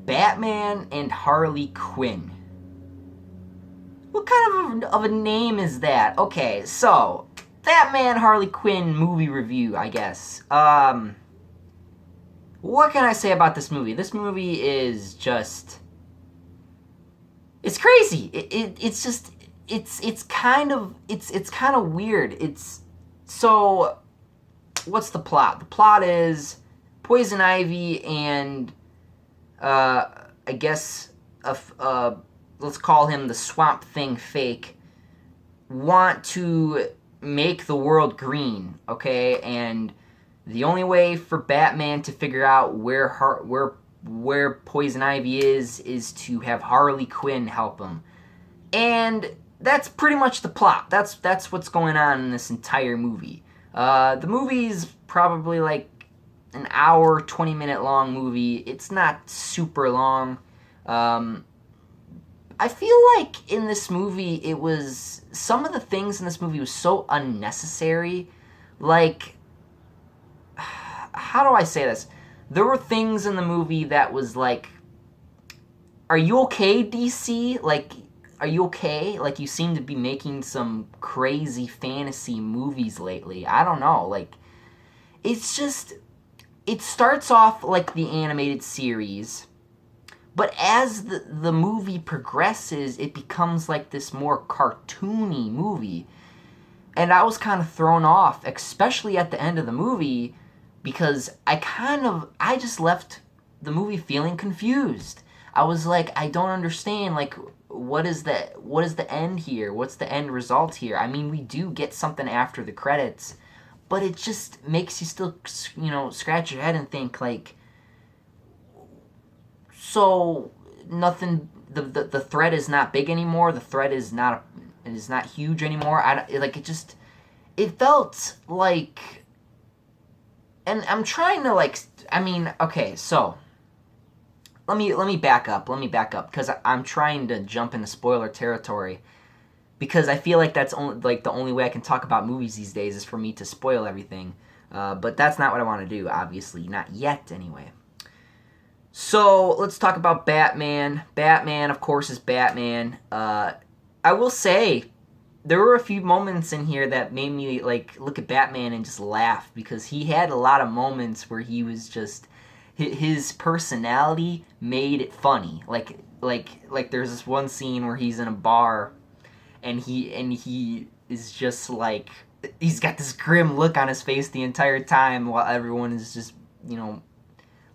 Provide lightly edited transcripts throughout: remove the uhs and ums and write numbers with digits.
Batman and Harley Quinn. What kind of a name is that? Okay, so Batman Harley Quinn movie review, I guess. What can I say about this movie? This movie is just, it's crazy. It's just, it's kind of weird. So what's the plot? The plot is Poison Ivy and I guess let's call him the Swamp Thing fake, want to make the world green, okay? And the only way for Batman to figure out where Poison Ivy is to have Harley Quinn help him. And that's pretty much the plot. That's what's going on in this entire movie. The movie's probably like an hour, 20-minute long movie. It's not super long. I feel like in this movie, some of the things in this movie was so unnecessary. Like, how do I say this? There were things in the movie that was like, are you okay, DC? Like, are you okay? Like, you seem to be making some crazy fantasy movies lately. I don't know. Like, it's just, it starts off like the animated series, but as the movie progresses, it becomes like this more cartoony movie. And I was kind of thrown off, especially at the end of the movie, because I just left the movie feeling confused. I was like, I don't understand, like, what is the end here? What's the end result here? I mean, we do get something after the credits, but it just makes you still, scratch your head and think, like, so nothing, the threat is not big anymore, the threat is not huge anymore. It felt like, and I'm trying to, like, I mean, okay, so let me back up, because I'm trying to jump into spoiler territory, because I feel like that's the only way I can talk about movies these days is for me to spoil everything, but that's not what I want to do, obviously, not yet anyway. So let's talk about Batman. Batman, of course, is Batman. I will say, there were a few moments in here that made me, like, look at Batman and just laugh, because he had a lot of moments where he was just, his personality made it funny. Like there's this one scene where he's in a bar, and he is just like, he's got this grim look on his face the entire time while everyone is just,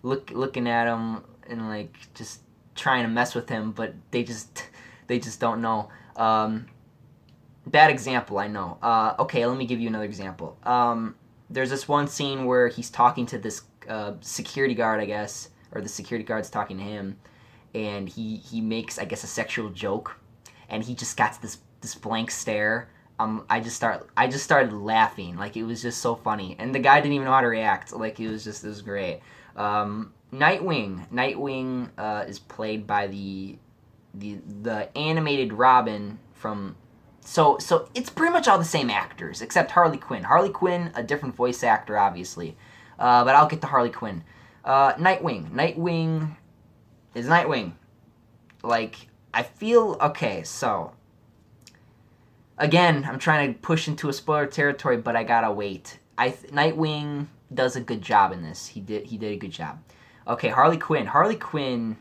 looking at him and, like, just trying to mess with him, but they just don't know. Bad example, I know. Okay, let me give you another example. There's this one scene where he's talking to this security guard, I guess, or the security guard's talking to him, and he makes, I guess, a sexual joke, and he just got this blank stare. I just started laughing. Like, it was just so funny, and the guy didn't even know how to react. Like, it was great. Nightwing is played by the animated Robin from. So it's pretty much all the same actors, except Harley Quinn. Harley Quinn, a different voice actor, obviously. But I'll get to Harley Quinn. Nightwing. Nightwing is Nightwing. Like, I feel... Okay, so... Again, I'm trying to push into a spoiler territory, but I gotta wait. Nightwing does a good job in this. He did a good job. Okay, Harley Quinn. Harley Quinn...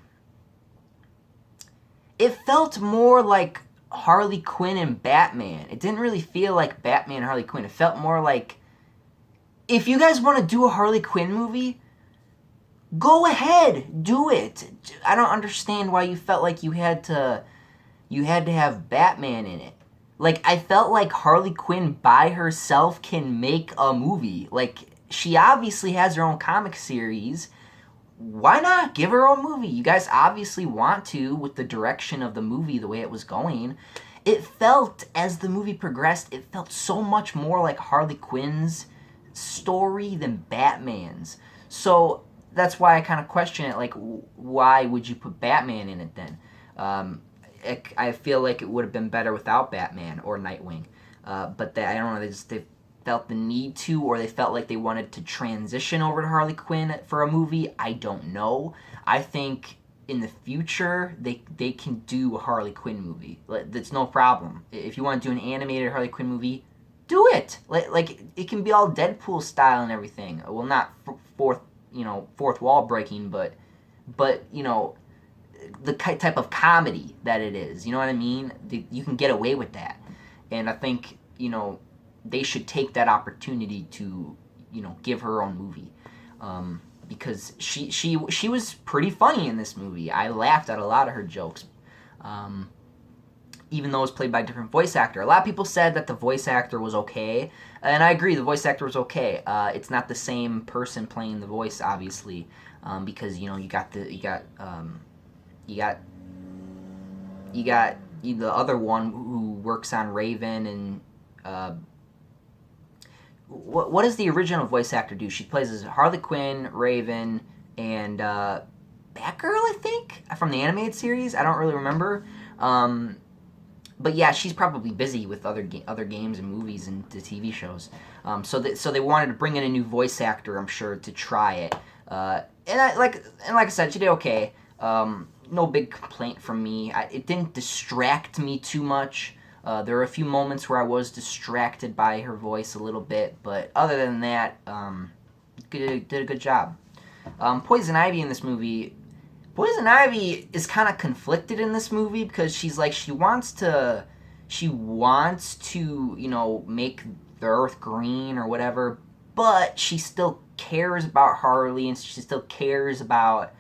It felt more like Harley Quinn and Batman. It didn't really feel like Batman and Harley Quinn. It felt more like, if you guys want to do a Harley Quinn movie, go ahead, do it. I don't understand why you felt like you had to have Batman in it. Like, I felt like Harley Quinn by herself can make a movie. Like, she obviously has her own comic series. Why not give her a movie? You guys obviously want to, with the direction of the movie, the way it was going. It felt, as the movie progressed, it felt so much more like Harley Quinn's story than Batman's. So that's why I kind of question it, like, why would you put Batman in it then? I feel like it would have been better without Batman or Nightwing. But I don't know, they felt the need to, or they felt like they wanted to transition over to Harley Quinn for a movie. I don't know. I think in the future they can do a Harley Quinn movie. That's no problem. If you want to do an animated Harley Quinn movie, do it. Like it can be all Deadpool style and everything. Well, not fourth wall breaking, but the type of comedy that it is. You know what I mean? You can get away with that, and I think they should take that opportunity to give her own movie, because she was pretty funny in this movie. I laughed at a lot of her jokes, even though it was played by a different voice actor. A lot of people said that the voice actor was okay, and I agree. The voice actor was okay. It's not the same person playing the voice, obviously, because you got the other one who works on Raven, and what does the original voice actor do? She plays as Harley Quinn, Raven, and Batgirl, I think, from the animated series. I don't really remember. But yeah, she's probably busy with other games and movies and the TV shows. So they wanted to bring in a new voice actor, I'm sure, to try it. And like I said, she did okay. No big complaint from me. It didn't distract me too much. There were a few moments where I was distracted by her voice a little bit, but other than that, did a good job. Poison Ivy in this movie. Poison Ivy is kind of conflicted in this movie because she's like she wants to make the Earth green or whatever, but she still cares about Harley, and she still cares about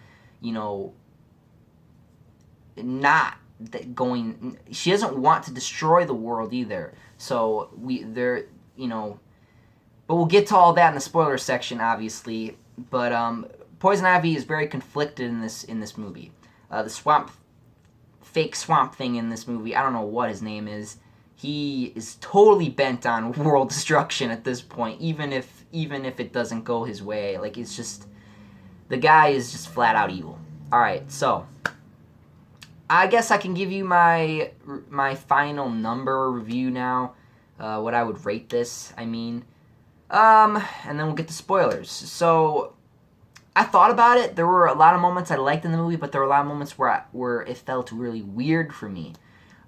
not going. She doesn't want to destroy the world either. So but we'll get to all that in the spoiler section, obviously. But Poison Ivy is very conflicted in this movie. The fake swamp thing in this movie, I don't know what his name is. He is totally bent on world destruction at this point, even if it doesn't go his way. Like, it's just, the guy is just flat out evil. All right, so I guess I can give you my final number review now. What I would rate this, I mean. And then we'll get to spoilers. So I thought about it. There were a lot of moments I liked in the movie, but there were a lot of moments where it felt really weird for me.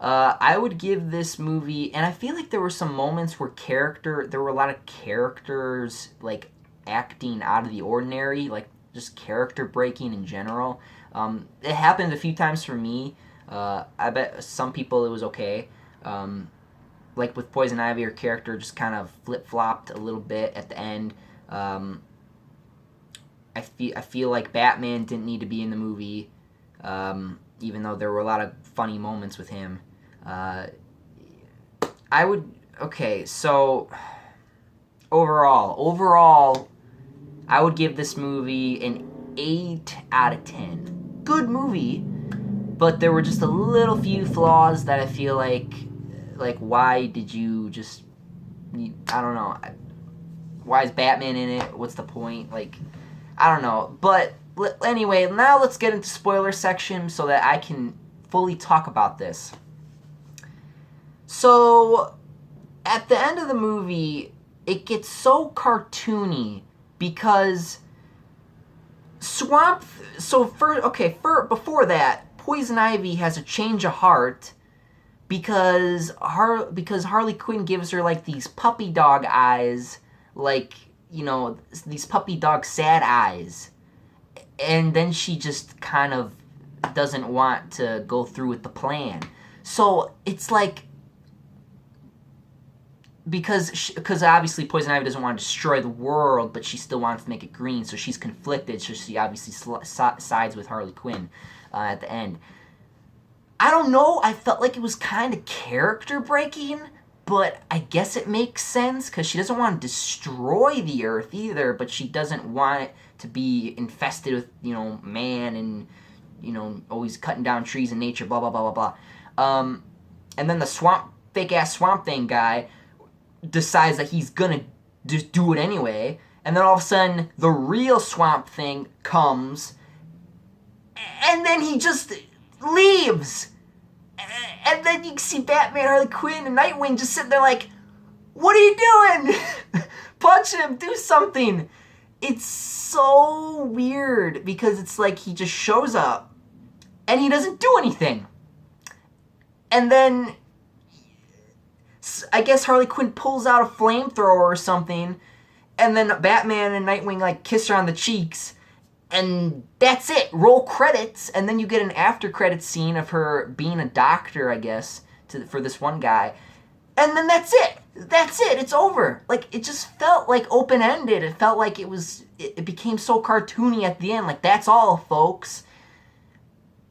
I would give this movie, and I feel like there were some moments where there were a lot of characters like acting out of the ordinary, like just character breaking in general. It happened a few times for me. I bet some people it was okay. Like with Poison Ivy, her character just kind of flip-flopped a little bit at the end. I feel like Batman didn't need to be in the movie, even though there were a lot of funny moments with him. So overall, I would give this movie an 8 out of 10. Good movie, but there were just a little few flaws that I feel like why did you just, I don't know, why is Batman in it? What's the point? Like, I don't know. But anyway, now let's get into spoiler section so that I can fully talk about this. So, at the end of the movie, it gets so cartoony because before that, Poison Ivy has a change of heart because Harley Quinn gives her like these puppy dog eyes, like, these puppy dog sad eyes, and then she just kind of doesn't want to go through with the plan. So it's like, because obviously Poison Ivy doesn't want to destroy the world, but she still wants to make it green, so she's conflicted, so she obviously sides with Harley Quinn at the end. I don't know, I felt like it was kind of character breaking, but I guess it makes sense, because she doesn't want to destroy the Earth either, but she doesn't want it to be infested with, man and, always cutting down trees and nature, blah, blah, blah, blah, blah. And then the fake-ass Swamp Thing guy decides that he's gonna just do it anyway, and then all of a sudden, the real Swamp Thing comes, and then he just leaves. And then you see Batman, Harley Quinn, and Nightwing just sitting there like, what are you doing? Punch him, do something. It's so weird, because it's like he just shows up, and he doesn't do anything. And then I guess Harley Quinn pulls out a flamethrower or something, and then Batman and Nightwing like kiss her on the cheeks, and that's it. Roll credits, and then you get an after credits scene of her being a doctor, I guess, for this one guy, and then that's it. That's it. It's over. Like, it just felt like open-ended. It felt like it became so cartoony at the end. Like, that's all, folks.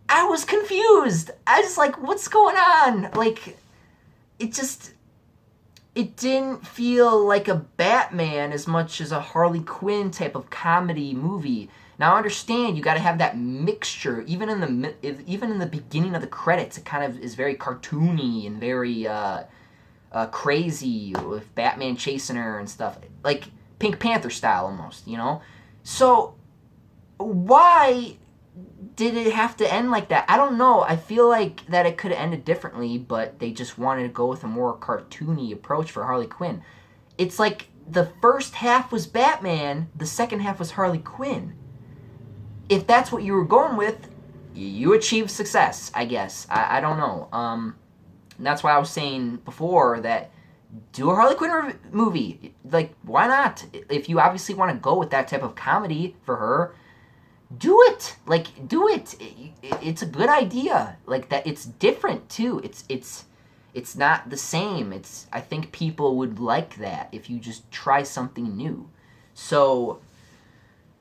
I was confused. I was like, what's going on? Like, it didn't feel like a Batman as much as a Harley Quinn type of comedy movie. Now, I understand you got to have that mixture. Even in the beginning of the credits, it kind of is very cartoony and very crazy with Batman chasing her and stuff, like Pink Panther style almost, you know. So why did it have to end like that? I don't know. I feel like that it could have ended differently, but they just wanted to go with a more cartoony approach for Harley Quinn. It's like the first half was Batman, the second half was Harley Quinn. If that's what you were going with, you achieved success, I guess. I don't know. And that's why I was saying before that do a Harley Quinn movie. Like, why not? If you obviously want to go with that type of comedy for her, do it. Like, do it. It's a good idea. Like, that it's different too. It's not the same. I think people would like that if you just try something new. So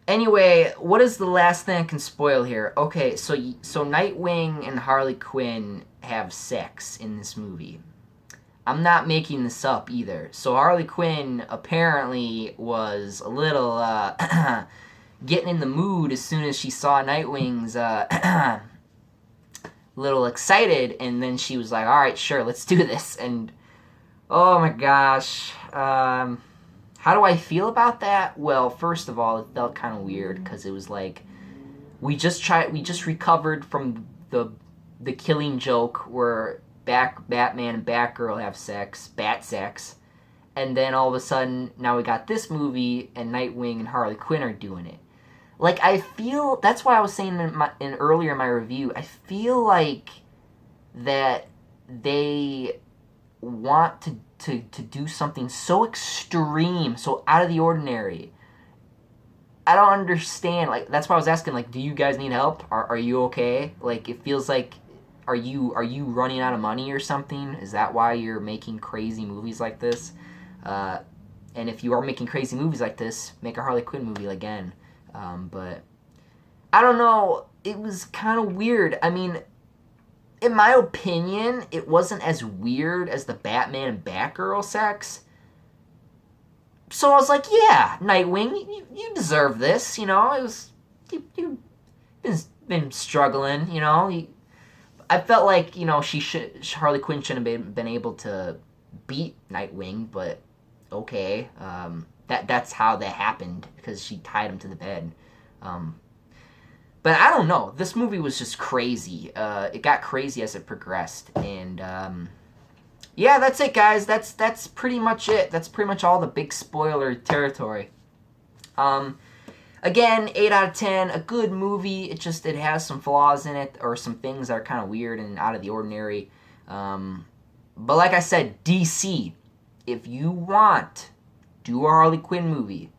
anyway, what is the last thing I can spoil here? Okay, so Nightwing and Harley Quinn have sex in this movie. I'm not making this up either. So Harley Quinn apparently was a little getting in the mood as soon as she saw Nightwing's little excited, and then she was like, all right, sure, let's do this. And oh my gosh, how do I feel about that? Well, first of all, it felt kind of weird because it was like we just recovered from the Killing Joke where Batman and Batgirl have sex, bat sex, and then all of a sudden now we got this movie and Nightwing and Harley Quinn are doing it. Like, I feel, that's why I was saying earlier in my review, I feel like that they want to do something so extreme, so out of the ordinary. I don't understand. Like, that's why I was asking, like, do you guys need help? Are you okay? Like, it feels like, are you running out of money or something? Is that why you're making crazy movies like this? And if you are making crazy movies like this, make a Harley Quinn movie again. But I don't know. It was kind of weird. I mean, in my opinion, it wasn't as weird as the Batman and Batgirl sex. So I was like, yeah, Nightwing, you deserve this, you know. It was you've been struggling, you know. I felt like, you know, Harley Quinn shouldn't have been able to beat Nightwing, but okay, that's how that happened because she tied him to the bed. But I don't know. This movie was just crazy. It got crazy as it progressed, and yeah, that's it, guys. That's pretty much it. That's pretty much all the big spoiler territory. Again, 8 out of 10, a good movie. It has some flaws in it, or some things that are kind of weird and out of the ordinary. But like I said, DC, if you want, do a Harley Quinn movie.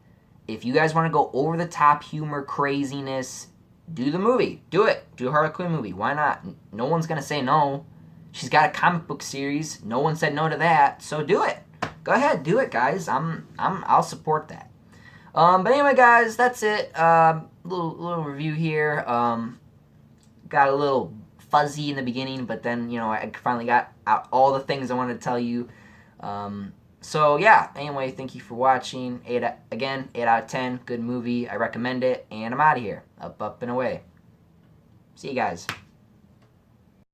If you guys want to go over the top humor, craziness, do the movie. Do it. Do a Harley Quinn movie. Why not? No one's going to say no. She's got a comic book series. No one said no to that. So do it. Go ahead, do it, guys. I'll support that. But anyway, guys, that's it. Little review here. Got a little fuzzy in the beginning, but then, you know, I finally got out all the things I wanted to tell you. So yeah, anyway, thank you for watching. 8 out of 10, good movie. I recommend it, and I'm out of here. Up, and away. See you guys.